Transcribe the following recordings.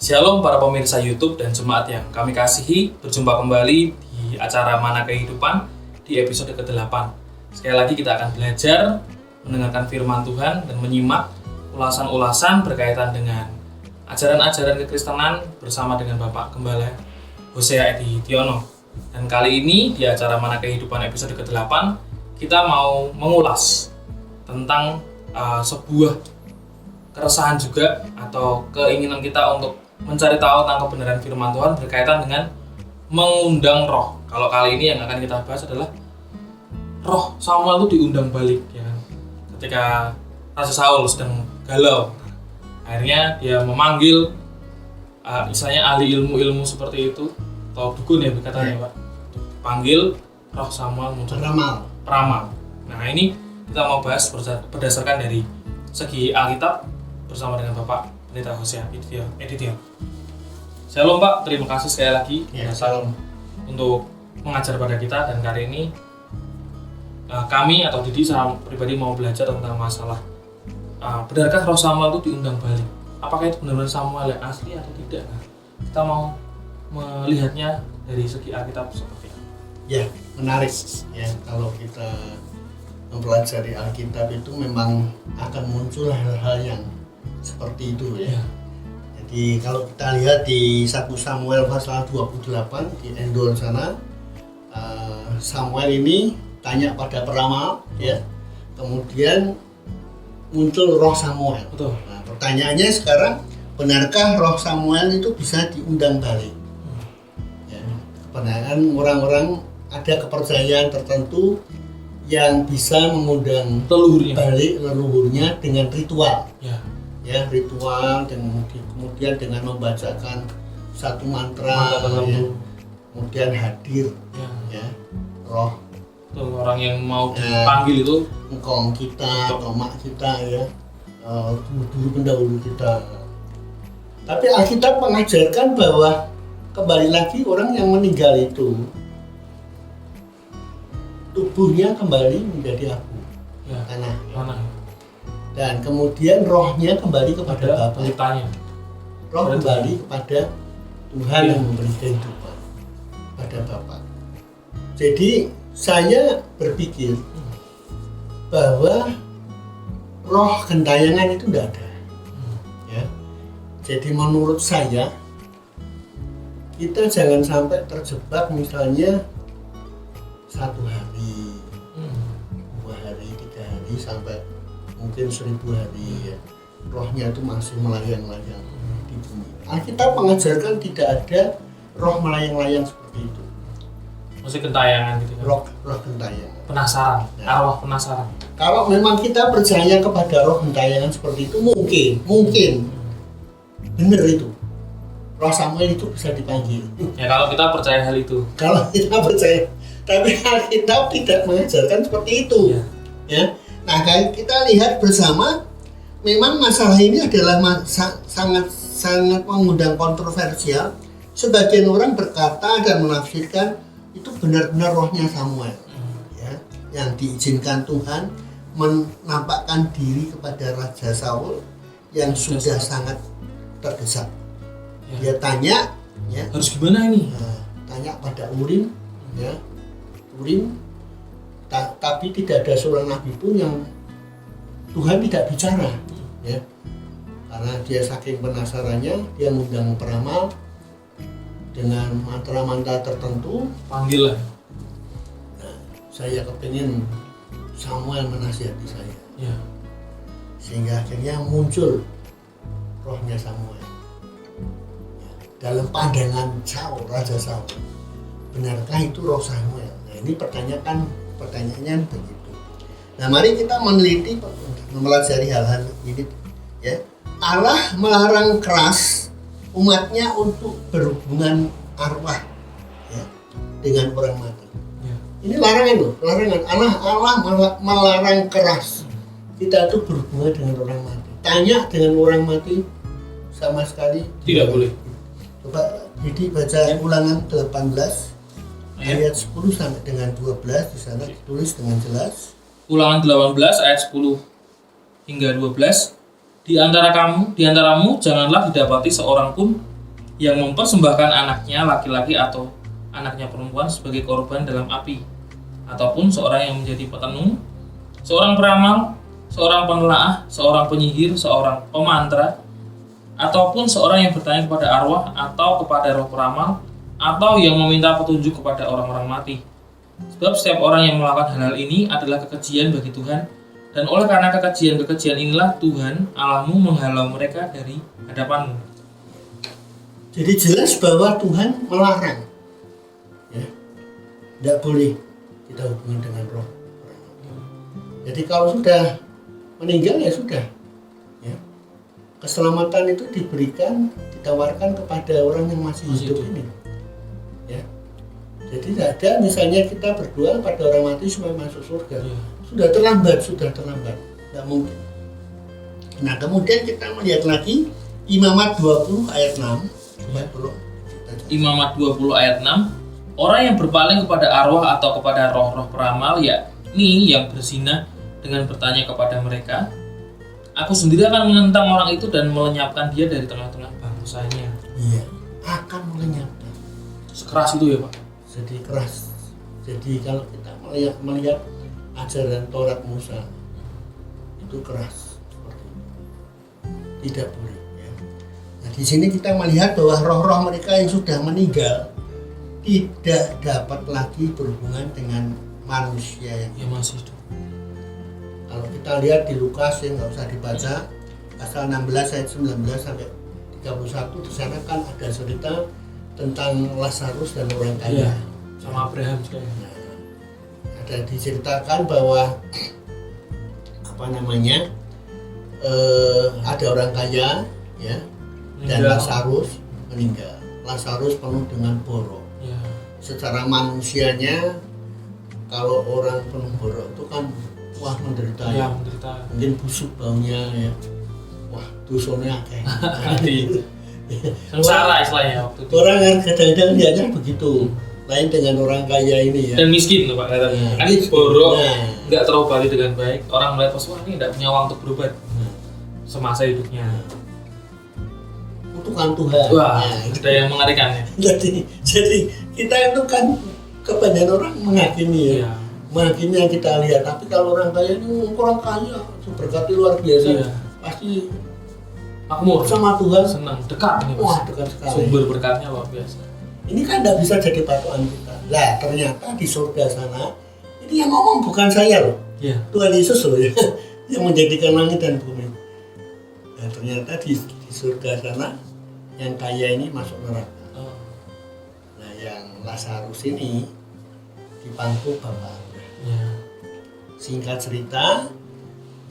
Shalom para pemirsa YouTube dan jemaat yang kami kasihi, berjumpa kembali di acara Mana Kehidupan di episode ke-8. Sekali lagi kita akan belajar mendengarkan firman Tuhan dan menyimak ulasan-ulasan berkaitan dengan ajaran-ajaran kekristenan bersama dengan Bapak Gembala Hosea Edi Tiono. Dan kali ini di acara Mana Kehidupan episode ke-8 kita mau mengulas tentang sebuah keresahan juga atau keinginan kita untuk mencari tahu tentang kebenaran firman Tuhan berkaitan dengan mengundang roh. Kalau kali ini yang akan kita bahas adalah roh Samuel itu diundang balik, ya kan? Ketika Raja Saul sedang galau, akhirnya dia memanggil misalnya ahli ilmu-ilmu seperti itu atau dukun ya katanya Pak, panggil roh Samuel muncul peramal. Nah ini kita mau bahas berdasarkan dari segi Alkitab bersama dengan Bapak Pendeta Hosea Edi Tiono. Shalom Pak, terima kasih sekali lagi Salam untuk mengajar pada kita, dan kali ini kami atau Didi secara pribadi mau belajar tentang masalah benarkah roh Samuel itu diundang balik? Apakah itu benar-benar Samuel yang asli atau tidak? Nah, kita mau melihatnya dari segi Alkitab seperti apa? Ya, menarik ya, kalau kita mempelajari Alkitab itu memang akan muncul hal-hal yang seperti itu ya. Jadi kalau kita lihat di 1 Samuel pasal 28 di Endor sana, Samuel ini tanya pada peramal ya, kemudian muncul roh Samuel. Betul. Nah, pertanyaannya sekarang, benarkah roh Samuel itu bisa diundang balik? Ya, kebenaran orang-orang ada kepercayaan tertentu yang bisa mengundang balik leluhurnya dengan ritual. Ya, ritual, dan kemudian dengan membacakan satu mantra, ya, kemudian hadir ya roh itu orang yang mau dipanggil itu engkong kita atau mak kita ya, dulu pendahulu kita. Tapi Alkitab mengajarkan bahwa kembali lagi orang yang meninggal itu tubuhnya kembali menjadi abu, tanah. Dan kemudian rohnya kembali kepada Bapa. Roh kembali kepada Tuhan yang memberi kehidupan, pada Bapa. Jadi saya berpikir bahwa roh gentayangan itu tidak ada. Ya. Jadi menurut saya kita jangan sampai terjebak misalnya 1 hari, 2 hari, 3 hari, sampai mungkin 1000 hari ya, rohnya itu masih melayang-layang di bumi. Alkitab mengajarkan tidak ada roh melayang-layang seperti itu. Masih gentayangan gitu kan? Roh gentayangan. Penasaran, arwah penasaran. Kalau memang kita percaya kepada roh gentayangan seperti itu, mungkin benar itu. Roh Samuel itu bisa dipanggil. Ya kalau kita percaya hal itu. Kalau kita percaya, tapi Alkitab tidak mengajarkan seperti itu. Ya. Nah, kita lihat bersama, memang masalah ini adalah sangat mengundang kontroversial. Sebagian orang berkata dan menafsirkan itu benar-benar rohnya Samuel, ya, yang diizinkan Tuhan menampakkan diri kepada Raja Saul yang sudah sangat terdesak. Dia tanya, ya, harus gimana ini? Tanya pada Urim, ya, Urim. Tapi tidak ada seorang nabi pun yang Tuhan tidak bicara, ya, karena dia saking penasarannya, dia mengundang peramal dengan mantra-mantra tertentu, panggil lah. Nah, saya kepingin Samuel menasihati saya, sehingga akhirnya muncul rohnya Samuel. Ya, dalam pandangan Saul, Raja Saul, benarkah itu roh Samuel? Nah, ini pertanyaannya begitu. Nah, mari kita meneliti, mempelajari hal-hal ini. Ya, Allah melarang keras umatnya untuk berhubungan arwah, ya, dengan orang mati. Ini larangan loh, larangan. Allah melarang keras kita itu berhubungan dengan orang mati. Tanya dengan orang mati sama sekali tidak boleh. Coba jadi baca Ulangan 18. Ayat 10 sampai dengan 12 di sana ditulis dengan jelas. Ulangan 18 ayat 10 hingga 12. Di antaramu janganlah didapati seorang pun yang mempersembahkan anaknya laki-laki atau anaknya perempuan sebagai korban dalam api, ataupun seorang yang menjadi petenung, seorang peramal, seorang penelaah, seorang penyihir, seorang pemantra, ataupun seorang yang bertanya kepada arwah atau kepada roh peramal, atau yang meminta petunjuk kepada orang-orang mati. Sebab setiap orang yang melakukan hal-hal ini adalah kekejian bagi Tuhan, dan oleh karena kekejian inilah Tuhan Allahmu menghalau mereka dari hadapanmu. Jadi jelas bahwa Tuhan melarang, ya, tidak boleh kita hubungan dengan roh. Jadi kalau sudah meninggal ya sudah, ya. Keselamatan itu ditawarkan kepada orang yang masih hidup ini, ya. Jadi tidak ada misalnya kita berdoa pada orang mati supaya masuk surga, sudah terlambat, tidak mungkin. Nah kemudian kita melihat lagi Imamat 20 ayat 6. Imamat 20 ayat 6, orang yang berpaling kepada arwah atau kepada roh-roh peramal, yakni yang berzina, dengan bertanya kepada mereka, aku sendiri akan menentang orang itu dan melenyapkan dia dari tengah-tengah bangsanya. Iya, akan melenyapkan. Sekeras itu ya Pak? Jadi keras. Jadi kalau kita melihat ajaran Taurat Musa itu keras seperti itu. Tidak boleh. Nah, di sini kita melihat bahwa roh-roh mereka yang sudah meninggal tidak dapat lagi berhubungan dengan manusia yang masih hidup. Kalau kita lihat di Lukas yang nggak usah dibaca, pasal 16 ayat 19 sampai 31, di sana kan ada cerita tentang Lazarus dan orang kaya. Sama Abraham juga. Nah, ada diceritakan bahwa ada orang kaya, ya. Dan Lazarus meninggal. Lazarus penuh dengan borok. Secara manusianya, kalau orang penuh borok itu kan wah menderita. Mungkin busuk baunya ya. Wah dosanya kayak. Sengsara istilahnya waktu itu. Orang kan kadang-kadang lihatnya begitu. Lain dengan orang kaya ini ya. Dan miskin tuh Pak katanya. Kan borok, nggak terobati dengan baik. Orang melihat wah ini nggak punya uang untuk berobat semasa hidupnya. Kutukan Tuhan. Wah, ada yang mengerikan ya. Jadi kita itu kan kebanyakan orang menghakimi ya. Menghakimi yang kita lihat. Tapi kalau orang kaya ini orang kaya, berkati luar biasa, pasti makmur sama Tuhan. Senang, dekat ini. Wah, dekat sekali. Sumber berkatnya luar biasa. Ini kan tidak bisa jadi patokan kita. Lah ternyata di surga sana ini yang ngomong bukan saya loh. Tuhan Yesus loh ya, yang menjadikan langit dan bumi. Nah ternyata di surga sana yang kaya ini masuk neraka. Nah yang Lazarus ini dipangku Bapak. Singkat cerita,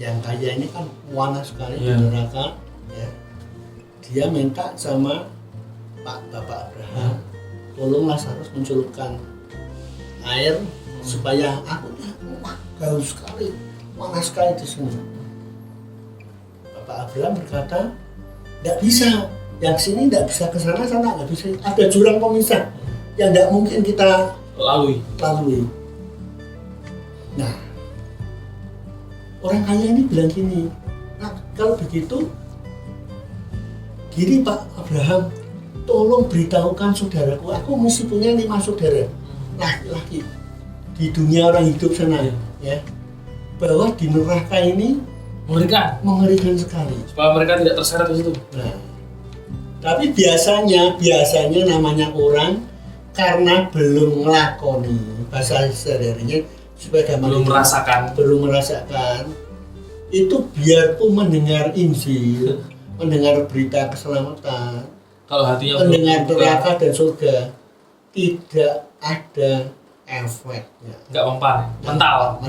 yang kaya ini kan panas sekali di neraka, ya. Dia minta sama Bapak Abraham, tolong Lazarus mencelupkan air supaya aku haus sekali, panas sekali di sini. Bapak Abraham berkata, tidak bisa, yang sini tidak bisa ke sana nggak bisa. Ada jurang pemisah yang tidak mungkin kita lalui. Nah, orang kaya ini bilang gini, nah kalau begitu, gini Pak Abraham, tolong beritahukan saudaraku, aku mesti punya 5 saudara laki-laki di dunia orang hidup sana, ya, bahwa di neraka ini mengerikan sekali. Supaya mereka tidak terseret di situ. Nah, tapi biasanya namanya orang karena belum ngelakoni bahasa sehari-harinya, supaya belum merasakan itu, biarpun mendengar Injil, mendengar berita keselamatan, kalau hatinya mendengar neraka dan surga, tidak ada efeknya. Nggak mempan, mental.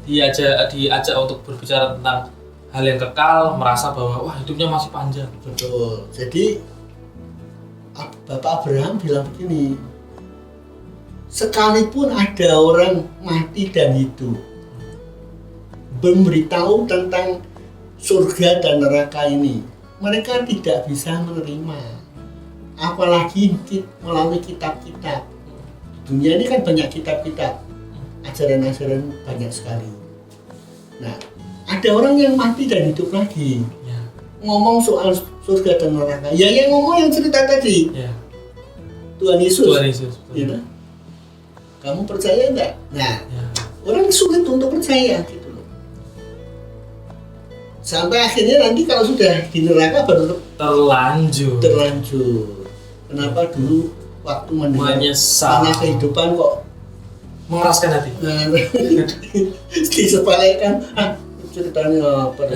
Diajak untuk berbicara tentang hal yang kekal, merasa bahwa wah hidupnya masih panjang. Betul. Jadi Bapak Abraham bilang begini, sekalipun ada orang mati dan hidup, memberitahu tentang surga dan neraka ini, mereka tidak bisa menerima. Apalagi melalui kitab-kitab. Dunia ini kan banyak kitab-kitab, ajaran-ajaran banyak sekali. Nah, ada orang yang mati dan hidup lagi, ngomong soal surga dan neraka. Ya yang ngomong yang cerita tadi. Ya. Tuhan Yesus. Tuhan Yesus. Ya. Kamu percaya enggak? Nah, Ya. orang sulit untuk percaya gitu loh. Sampai akhirnya nanti kalau sudah di neraka baru Terlanjur. Kenapa dulu waktu mendengar Menyesal. mana kehidupan kok Mengeraskan hati. disepelekan? Ceritanya apa?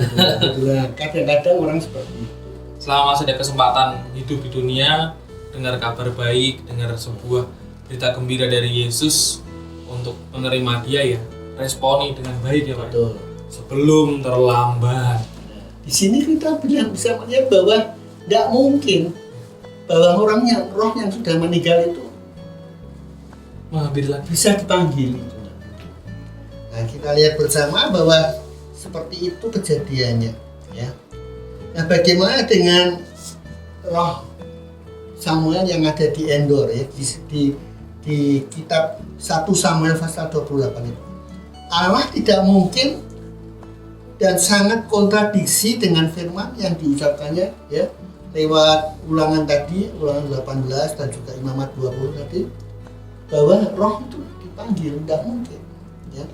Kadang-kadang orang seperti itu. Selama masih ada kesempatan hidup di dunia, dengar kabar baik, dengar sebuah berita gembira dari Yesus untuk menerima dia ya, responi dengan baik ya Pak. Betul. Sebelum terlambat. Di sini kita bisa melihat bahwa tidak mungkin bahwa roh yang sudah meninggal itu Mengambil lagi. bisa dipanggil. Nah, kita lihat bersama bahwa seperti itu kejadiannya, ya. Nah, bagaimana dengan roh Samuel yang ada di Endor ya di kitab 1 Samuel pasal 28 itu. Allah tidak mungkin dan sangat kontradiksi dengan firman yang diucapkannya ya lewat ulangan 18 dan juga Imamat 20 tadi, bahwa roh itu dipanggil, tidak mungkin ya.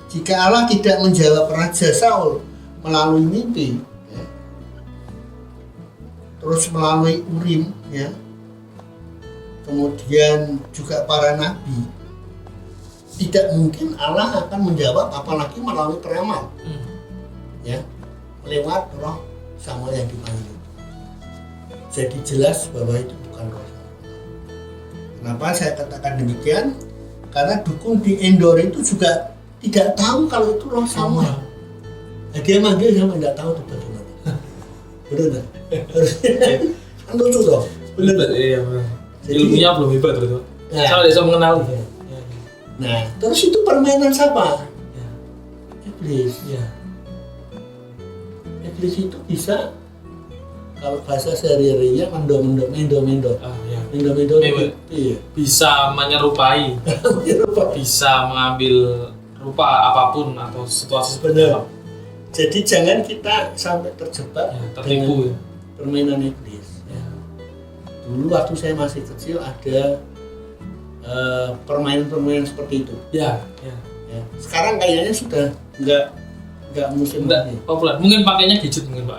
Jika Allah tidak menjawab Raja Saul melalui mimpi ya, terus melalui Urim ya, kemudian juga para nabi, tidak mungkin Allah akan menjawab apalagi melalui peramal ya, lewat roh Samuel yang dipanggil. Jadi jelas bahwa itu bukan roh Samuel. Kenapa saya katakan demikian? Karena dukun di Endor itu juga tidak tahu kalau itu roh Samuel. Nah, dia manggil sama tidak tahu itu bagaimana. Benar nggak? Kan lucu toh. Benar. Iya benar. Ilmunya belum hebat betul. Nah, Saya bisa mengenal. Nah, terus itu permainan siapa? Ya. Iblis. Ya. Iblis itu bisa, kalau bahasa sehari-harinya mendo. Ah ya. Mendo. Iya. Bisa menyerupai. Bisa mengambil rupa apapun atau situasi seperti Benar. apa. Jadi jangan kita sampai terjebak Ya, tertipu ya. permainan iblis. Ya. Dulu waktu saya masih kecil ada permainan seperti itu. Ya. Ya. Ya. Sekarang kayaknya sudah nggak musim Enggak lagi. populer. Mungkin pakainya gadget mungkin Pak.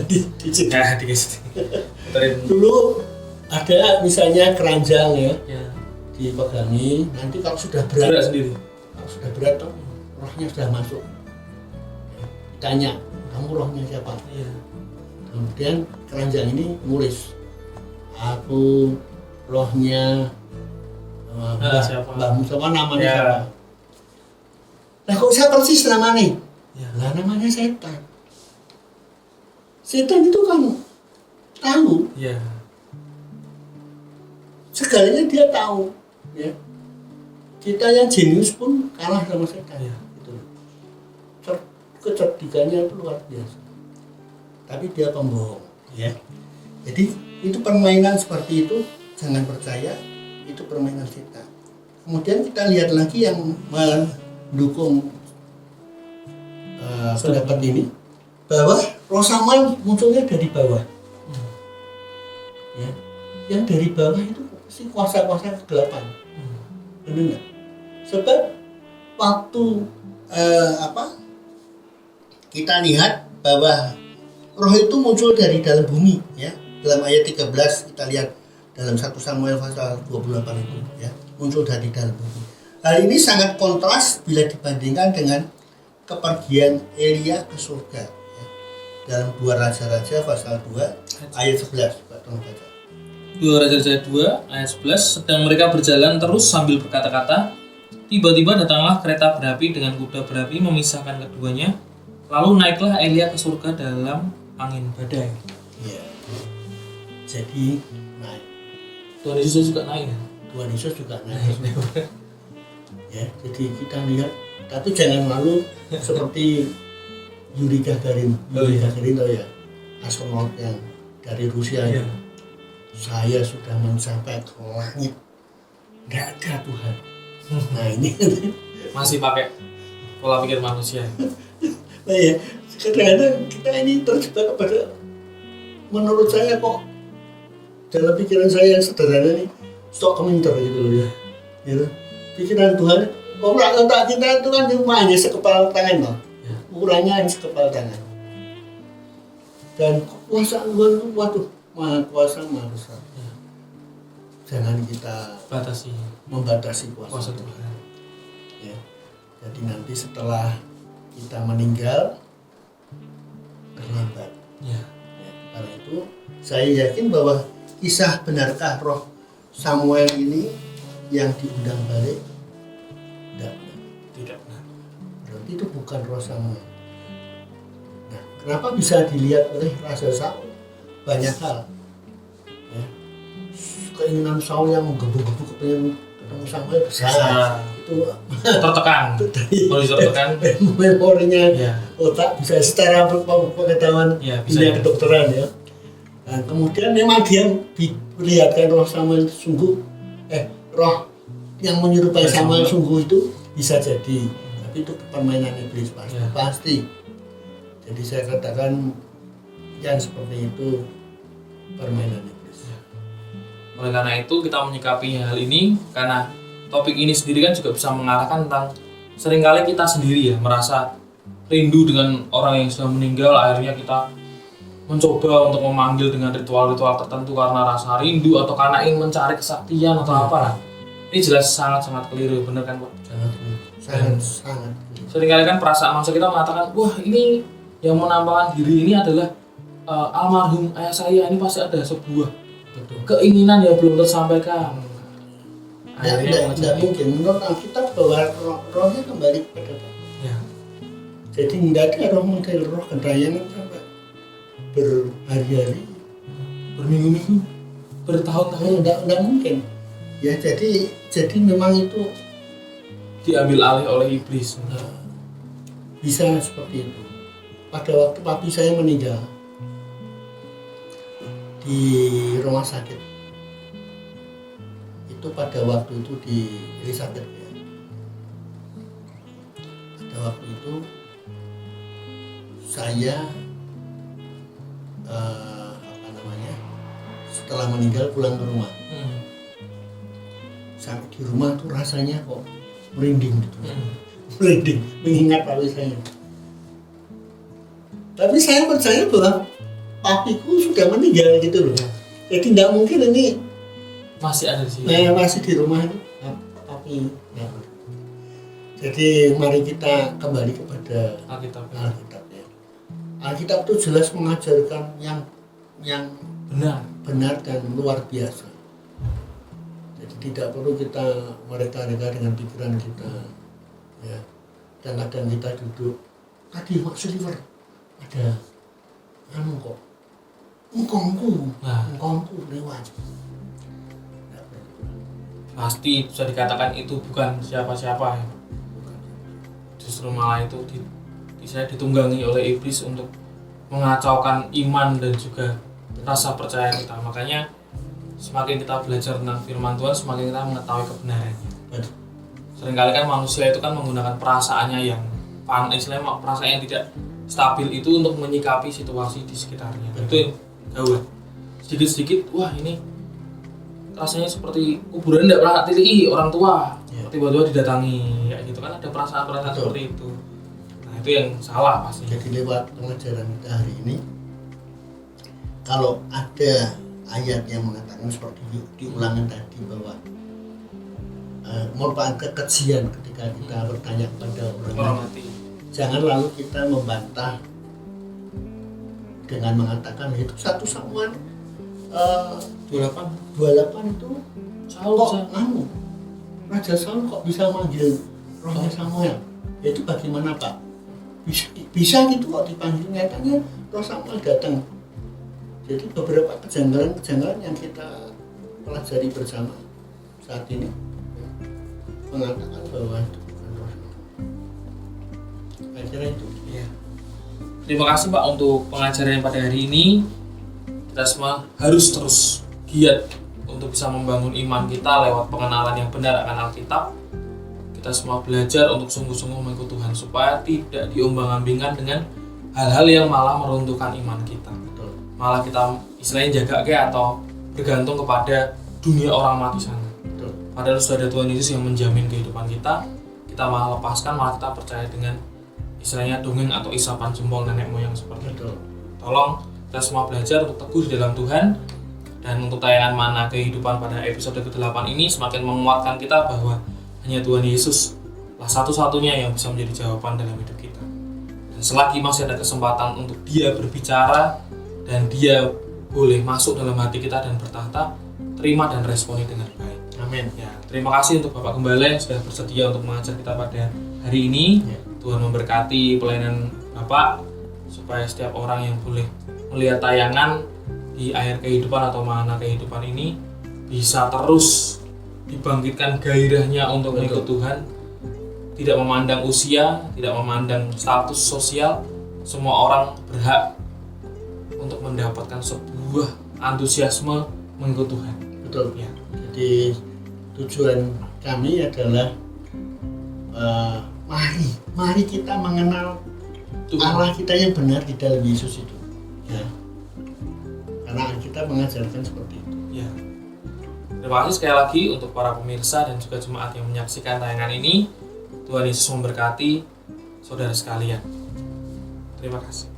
Di- Ya, di gadget. Puterin. Dulu ada misalnya keranjang ya, Ya. dipegangi. Nanti kalau sudah Gerak berat, sendiri. tuh, rohnya sudah masuk. Tanya, kamu rohnya siapa? Iya. Kemudian keranjang ini nulis, aku rohnya Siapa? Mbak Mustafa, namanya Ya. siapa? Lah kok saya persis namanya? Ya. Lah namanya setan. Setan itu kan tahu, Ya. segalanya dia tahu. Ya. Kita yang jenius pun kalah sama setan. Ya. Gitu. Kecerdikannya itu luar biasa. Tapi dia pembohong. Ya. Jadi itu permainan seperti itu, jangan percaya, itu permainan setan. Kemudian kita lihat lagi yang mendukung pendapat ini, bahwa roh Samuel munculnya dari bawah. Ya. Yang dari bawah itu si kuasa-kuasa kegelapan. Benar nggak? Sebab waktu kita lihat bahwa roh itu muncul dari dalam bumi ya. Dalam ayat 13 kita lihat dalam 1 Samuel pasal 28 itu ya, muncul dari dalam bumi. Hal ini sangat kontras bila dibandingkan dengan kepergian Elia ke surga ya. Dalam 2 Raja-Raja pasal 2 ayat 11. Tolong baca. 2 Raja-Raja 2 ayat 11. Sedang mereka berjalan terus sambil berkata-kata, tiba-tiba datanglah kereta berapi dengan kuda berapi memisahkan keduanya. Lalu naiklah Elia ke surga dalam angin badai. Ya. Jadi naik. Tuhan Yesus juga naik ya? Tuhan Yesus juga naik. Ya, jadi kita lihat, tapi jangan malu seperti Yuri Gagarin. Yuri Gagarin tahu ya, astronot yang dari Rusia itu. Saya sudah mencapai ke langit, nggak ada Tuhan. Nah ini Masih pakai pola pikir manusia. nah ya, kadang-kadang kita ini terjebak kepada menurut saya kok dalam pikiran saya yang sederhana nih stok keminter gitu loh ya. Gitu. Pikiran Tuhan, otak kita itu kan cuma hanya sekepal tangan loh. Ukurannya hanya sekepal tangan. Dan kekuasaan Tuhan itu waduh, maha kuasa, maha besar. Jangan kita membatasi kuasa Tuhan. Ya. Jadi nanti setelah kita meninggal terlambat. Ya, karena itu saya yakin bahwa kisah benarkah roh Samuel ini yang diundang balik? Tidak benar. Berarti itu bukan roh Samuel. Nah, kenapa bisa dilihat oleh Raja Saul? Banyak hal. Ya. Keinginan Saul yang menggebu-gebu kepengen ketemu Samuel besar. Itu tertekan. Memorinya otak bisa secara pengetahuan dunia kedokteran ya. Nah, kemudian memang dia diperlihatkan roh Samuel sungguh roh yang menyerupai Samuel sungguh itu bisa jadi, tapi itu permainan iblis pasti. Jadi saya katakan yang seperti itu permainan iblis. Oleh karena itu kita menyikapi hal ini, karena topik ini sendiri kan juga bisa mengarahkan tentang seringkali kita sendiri ya merasa rindu dengan orang yang sudah meninggal, akhirnya kita mencoba untuk memanggil dengan ritual-ritual tertentu karena rasa rindu atau karena ingin mencari kesaktian atau apalah. Ini jelas sangat-sangat keliru, benar kan Pak? Sangat. Seringkali kan perasaan manusia kita mengatakan, wah ini yang menampakkan diri ini adalah almarhum ayah saya, ini pasti ada sebuah keinginan yang belum tersampaikan. Tidak mungkin, menurut Alkitab bahwa rohnya kembali kepada Bapa. Ya. Jadi tidak ada roh model roh gentayangan sampai berhari-hari, berminggu-minggu, bertahun-tahun. Tidak mungkin. Ya jadi memang itu diambil alih oleh iblis. Bisa seperti itu. Pada waktu papi saya meninggal di rumah sakit, itu pada waktu itu di Elizabeth ya. Pada waktu itu saya setelah meninggal pulang ke rumah. Sampai di rumah tuh rasanya kok merinding gitu. Merinding mengingat papi saya. Tapi saya percaya bahwa papiku sudah meninggal gitu loh. Jadi tidak mungkin ini masih ada di sini. Masih di rumah ini papi. Jadi mari kita kembali kepada Alkitab ya. Alkitab itu jelas mengajarkan yang benar dan luar biasa. Jadi tidak perlu kita mereka-reka dengan pikiran kita, ya. Dan kadang kita duduk tadi Pak Silver ada kok engkongku lewat. Pasti bisa dikatakan itu bukan siapa-siapa ya. Justru malah itu saya ditunggangi oleh iblis untuk mengacaukan iman dan juga rasa percaya kita. Makanya semakin kita belajar tentang firman Tuhan, semakin kita mengetahui kebenarannya. Seringkali kan manusia itu kan menggunakan perasaannya yang istilahnya perasaan yang tidak stabil itu untuk menyikapi situasi di sekitarnya. Itu yang gawat. Sedikit-sedikit, wah ini rasanya seperti kuburan tidak pernah tili orang tua. Tiba-tiba didatangi, ya gitu kan, ada perasaan-perasaan seperti itu. Nah itu yang salah pasti. Jadi lewat pengajaran kita hari ini, kalau ada ayat yang mengatakan seperti diulangan tadi bahwa merupakan kekejian ketika kita bertanya kepada orang mati, jangan lalu kita membantah dengan mengatakan itu 1 Samuel 28 itu Saul kok Raja Saul kok bisa manggil rohnya Samuel? Itu bagaimana Pak? Bisa gitu kok dipanggil, nyatanya roh Samuel datang. Jadi beberapa kejanggalan yang kita pelajari bersama saat ini mengatakan bahwa itu bukan roh Samuel. Saya kira itu. Ya. Terima kasih Pak untuk pengajaran pada hari ini. Kita semua harus terus giat untuk bisa membangun iman kita lewat pengenalan yang benar akan Alkitab. Kita semua belajar untuk sungguh-sungguh mengikut Tuhan supaya tidak diombang-ambingkan dengan hal-hal yang malah meruntuhkan iman kita. malah kita istilahnya jaga ke atau bergantung kepada dunia orang mati sana. Betul. Padahal sudah ada Tuhan Yesus yang menjamin kehidupan kita malah lepaskan, malah kita percaya dengan istilahnya dongeng atau isapan jempol nenek moyang seperti itu. Tolong kita semua belajar untuk teguh di dalam Tuhan, dan untuk tayangan Mana Kehidupan pada episode ke-8 ini semakin menguatkan kita bahwa hanya Tuhan Yesus lah satu-satunya yang bisa menjadi jawaban dalam hidup kita. Dan selagi masih ada kesempatan untuk Dia berbicara dan Dia boleh masuk dalam hati kita dan bertahta, terima dan responi dengan baik. Amin. Ya, terima kasih untuk Bapak Gembala yang sudah bersedia untuk mengajar kita pada hari ini. Ya. Tuhan memberkati pelayanan Bapak supaya setiap orang yang boleh melihat tayangan di akhir kehidupan atau Mana Kehidupan ini bisa terus dibangkitkan gairahnya untuk mengikut Tuhan. Tidak memandang usia, tidak memandang status sosial, semua orang berhak untuk mendapatkan sebuah antusiasme mengikut Tuhan. Betul. Ya. Jadi tujuan kami adalah mari kita mengenal Tuhan. Allah kita yang benar di dalam Yesus itu. Ya. Karena kita mengajarkan seperti itu. Ya. Terima kasih sekali lagi untuk para pemirsa dan juga jemaat yang menyaksikan tayangan ini. Tuhan Yesus memberkati saudara sekalian. Terima kasih.